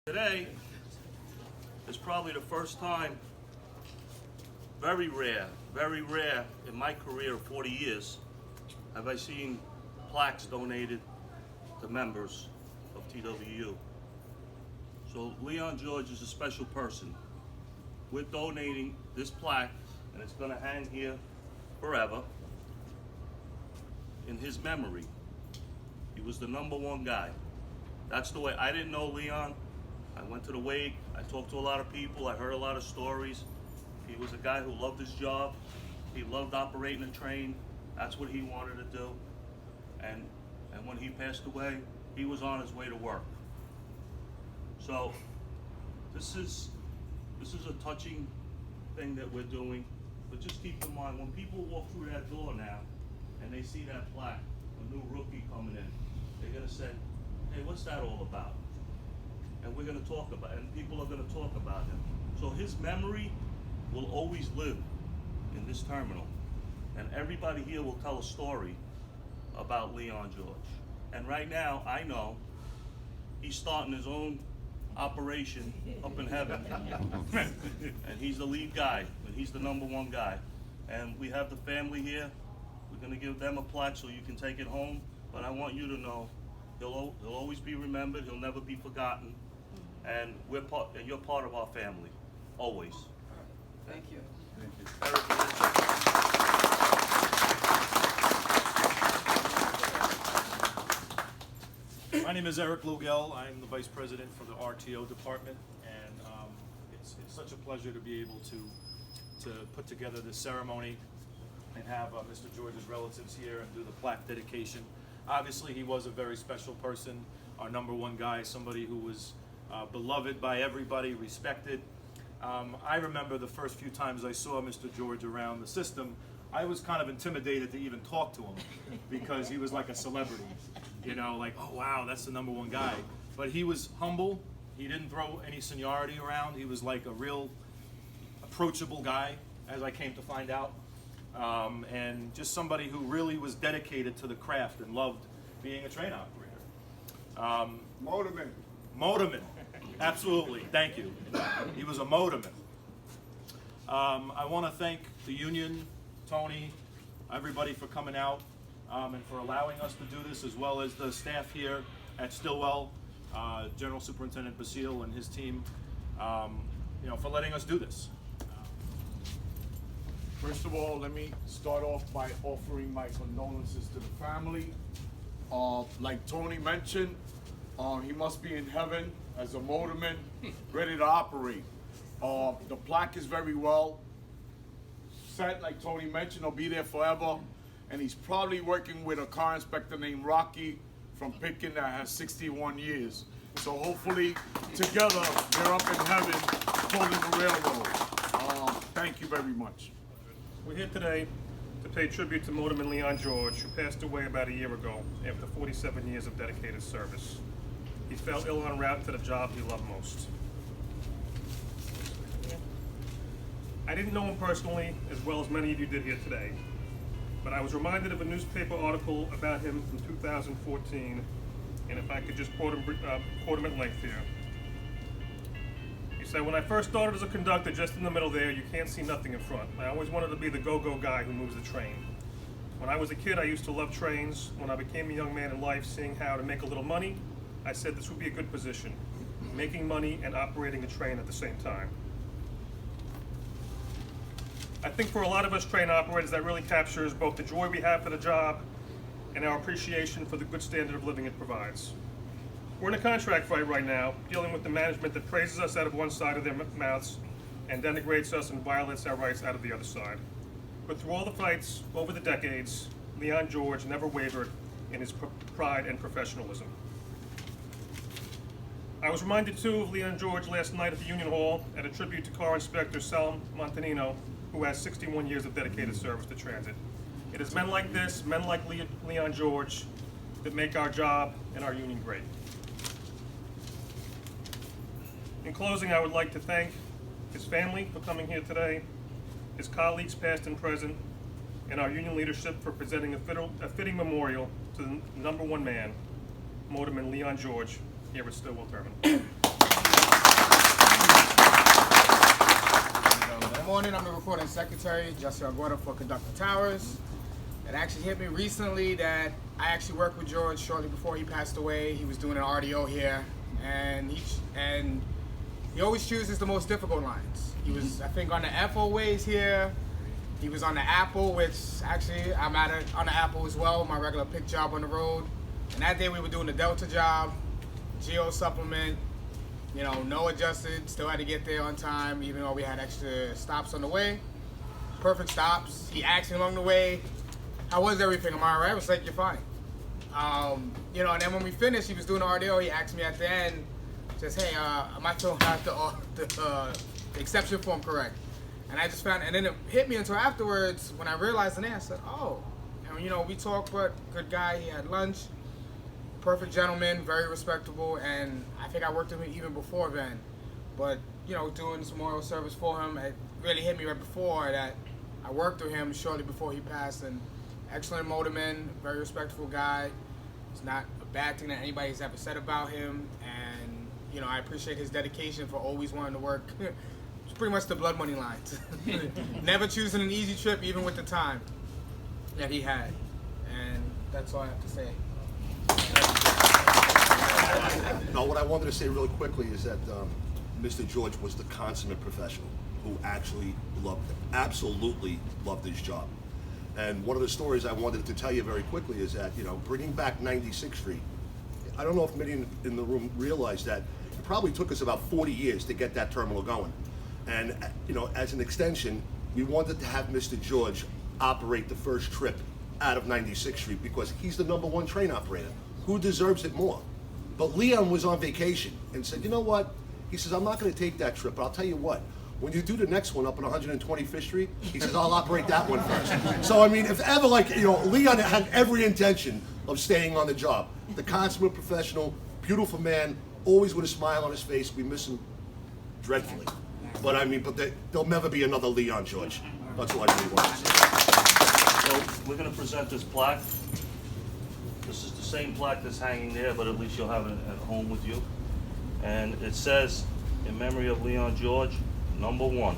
Today is probably the first time, very rare in my career of 40 years, have I seen plaques donated to members of TWU. So Leon George is a special person. We're donating this plaque, and it's gonna hang here forever in his memory. He was the #1 guy. That's the way. I didn't know Leon. I went to the wake, I talked to a lot of people, I heard a lot of stories. He was a guy who loved his job. He loved operating a train. That's what he wanted to do. And when he passed away, he was on his way to work. So this is a touching thing that we're doing. But just keep in mind, when people walk through that door now and they see that plaque, a new rookie coming in, they're gonna say, hey, what's that all about? And we're going to talk about it, and people are going to talk about him. So his memory will always live in this terminal. And everybody here will tell a story about Leon George. And right now, I know he's starting his own operation up in heaven. And he's the lead guy, and he's the #1 guy. And we have the family here. We're going to give them a plaque so you can take it home. But I want you to know, he'll always be remembered. He'll never be forgotten. And you're part of our family, always. Thank you. Thank you. My name is Eric Lugel. I'm the Vice President for the RTO department, and it's such a pleasure to be able to put together this ceremony and have Mr. George's relatives here and do the plaque dedication. Obviously, he was a very special person, our #1 guy, somebody who was beloved by everybody, respected. I remember the first few times I saw Mr. George around the system, I was kind of intimidated to even talk to him because he was like a celebrity, you know, like, oh wow, that's the #1 guy. But he was humble, he didn't throw any seniority around, he was like a real approachable guy, as I came to find out, and just somebody who really was dedicated to the craft and loved being a train operator. Motorman, absolutely, thank you. He was a motorman. I want to thank the union, Tony, everybody for coming out and for allowing us to do this, as well as the staff here at Stillwell, General Superintendent Basile and his team, for letting us do this. First of all, let me start off by offering my condolences to the family. Like Tony mentioned, he must be in heaven as a motorman, ready to operate. The plaque is very well set, like Tony mentioned, he'll be there forever. And he's probably working with a car inspector named Rocky from Pitkin that has 61 years. So hopefully together they're up in heaven pulling the railroad. Thank you very much. We're here today to pay tribute to Motorman Leon George, who passed away about a year ago after 47 years of dedicated service. He fell ill en route to the job he loved most. I didn't know him personally as well as many of you did here today, but I was reminded of a newspaper article about him from 2014, and if I could just quote him at length here. He said, when I first started as a conductor, just in the middle there, you can't see nothing in front. I always wanted to be the go-go guy who moves the train. When I was a kid, I used to love trains. When I became a young man in life, seeing how to make a little money, I said this would be a good position, making money and operating a train at the same time. I think for a lot of us train operators, that really captures both the joy we have for the job and our appreciation for the good standard of living it provides. We're in a contract fight right now, dealing with the management that praises us out of one side of their mouths and denigrates us and violates our rights out of the other side. But through all the fights over the decades, Leon George never wavered in his pride and professionalism. I was reminded too of Leon George last night at the Union Hall at a tribute to Car Inspector Sal Montanino, who has 61 years of dedicated service to transit. It is men like this, men like Leon George, that make our job and our union great. In closing, I would like to thank his family for coming here today, his colleagues past and present, and our union leadership for presenting a fitting memorial to the #1 man, Motorman Leon George, here at Stillwell Terminal. Good morning, I'm the recording secretary, Jesse Argueta for Conductor Towers. It actually hit me recently that I actually worked with George shortly before he passed away. He was doing an RDO here, and he always chooses the most difficult lines. He was, I think, on the FO ways here. He was on the Apple, which actually I'm on the Apple as well, my regular pick job on the road. And that day we were doing the Delta job, Geo supplement, you know, no adjusted, still had to get there on time, even though we had extra stops on the way. Perfect stops. He asked me along the way, how was everything? Am I all right? I was like, you're fine. You know, and then when we finished, he was doing the RDO, he asked me at the end, says, hey, am I filling out the exception form correct? And I just found, and then it hit me until afterwards when I realized the name. I said, oh, and you know, we talked, but good guy, he had lunch. Perfect gentleman, very respectable, and I think I worked with him even before then. But, you know, doing some memorial service for him, it really hit me right before that I worked with him shortly before he passed. And excellent motorman, very respectful guy. It's not a bad thing that anybody's ever said about him. And, you know, I appreciate his dedication for always wanting to work. It's pretty much the blood money lines. Never choosing an easy trip, even with the time that he had. And that's all I have to say. No, what I wanted to say really quickly is that Mr. George was the consummate professional who actually absolutely loved his job. And one of the stories I wanted to tell you very quickly is that, you know, bringing back 96th Street, I don't know if many in the room realize that it probably took us about 40 years to get that terminal going. And, you know, as an extension, we wanted to have Mr. George operate the first trip out of 96th Street because he's the #1 train operator. Who deserves it more? But Leon was on vacation and said, you know what? He says, I'm not going to take that trip, but I'll tell you what. When you do the next one up on 125th Street, he says, I'll operate that one first. So, I mean, if ever, like, you know, Leon had every intention of staying on the job. The consummate professional, beautiful man, always with a smile on his face. We miss him dreadfully. But, I mean, but there'll never be another Leon George. That's all I really want to say. So we're going to present this plaque. This is the same plaque that's hanging there, but at least you'll have it at home with you. And it says, in memory of Leon George, #1,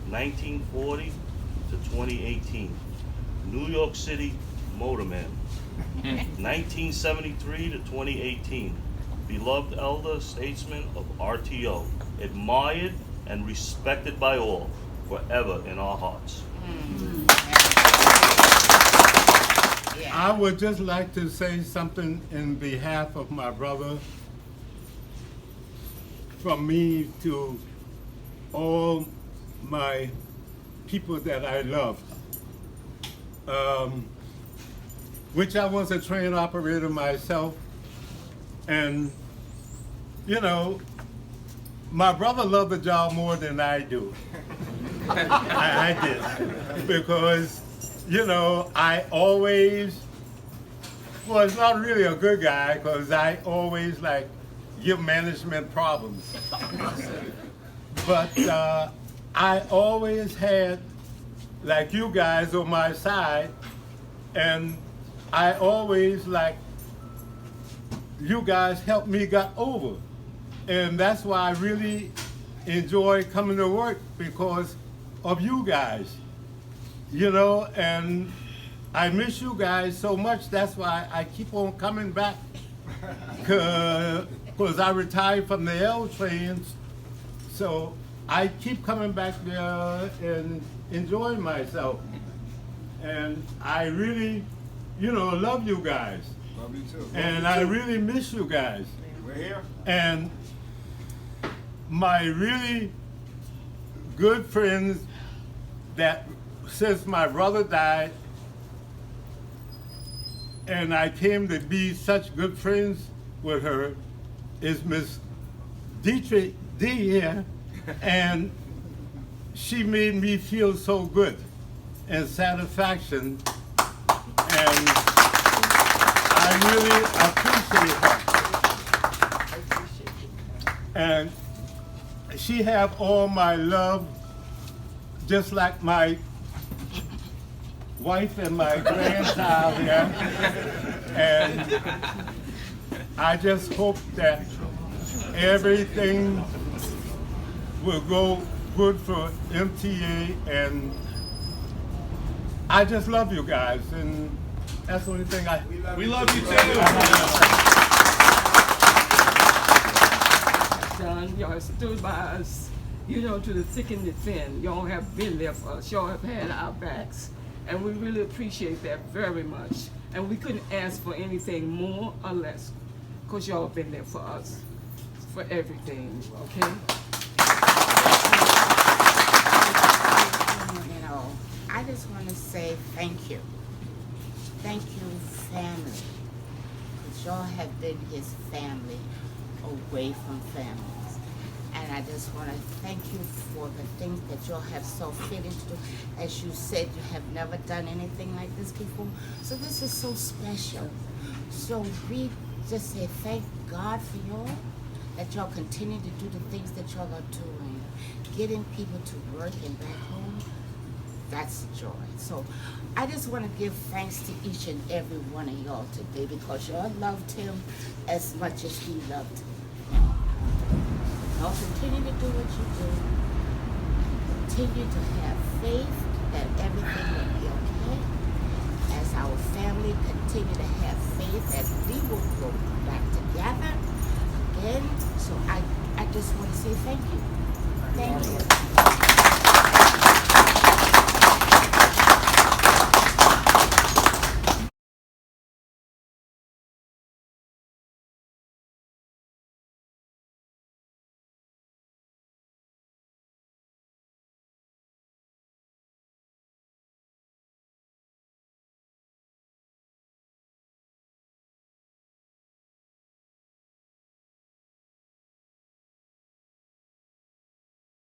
1940 to 2018. New York City Motorman. 1973 to 2018. Beloved elder statesman of RTO. Admired and respected by all, forever in our hearts. I would just like to say something in behalf of my brother, from me to all my people that I love, which I was a train operator myself. And, you know, my brother loved the job more than I do. I did. Because, you know, I always was not really a good guy because I always like give management problems. But I always had like you guys on my side, and I always like you guys helped me get over. And that's why I really enjoy coming to work, because of you guys, you know, and I miss you guys so much. That's why I keep on coming back, because I retired from the L trains, so I keep coming back there and enjoying myself. And I really, you know, love you guys. Love you too. And I really miss you guys. We're here. And my really good friends that since my brother died, and I came to be such good friends with her, is Miss Dietrich D here, and she made me feel so good and satisfaction, and I really appreciate her. And she have all my love, just like my wife and my grandchild here. And I just hope that everything will go good for MTA, and I just love you guys, and that's the only thing I. We love you too. Son, y'all stood by us, you know, to the thick and the thin. Y'all have been there for us. Y'all have had our backs. And we really appreciate that very much. And we couldn't ask for anything more or less, because y'all have been there for us, for everything, okay? You know, I just want to say thank you. Thank you, family. Because y'all have been his family away from families. And I just want to thank you for the things that y'all have so fitted to do. As you said, you have never done anything like this before. So this is so special. So we just say thank God for y'all, that y'all continue to do the things that y'all are doing. Getting people to work and back home, that's joy. So I just want to give thanks to each and every one of y'all today, because y'all loved him as much as he loved him. Y'all continue to do what you do. Continue to have faith that everything will be okay. As our family continue to have faith that we will go back together again. So I just want to say thank you. Thank you.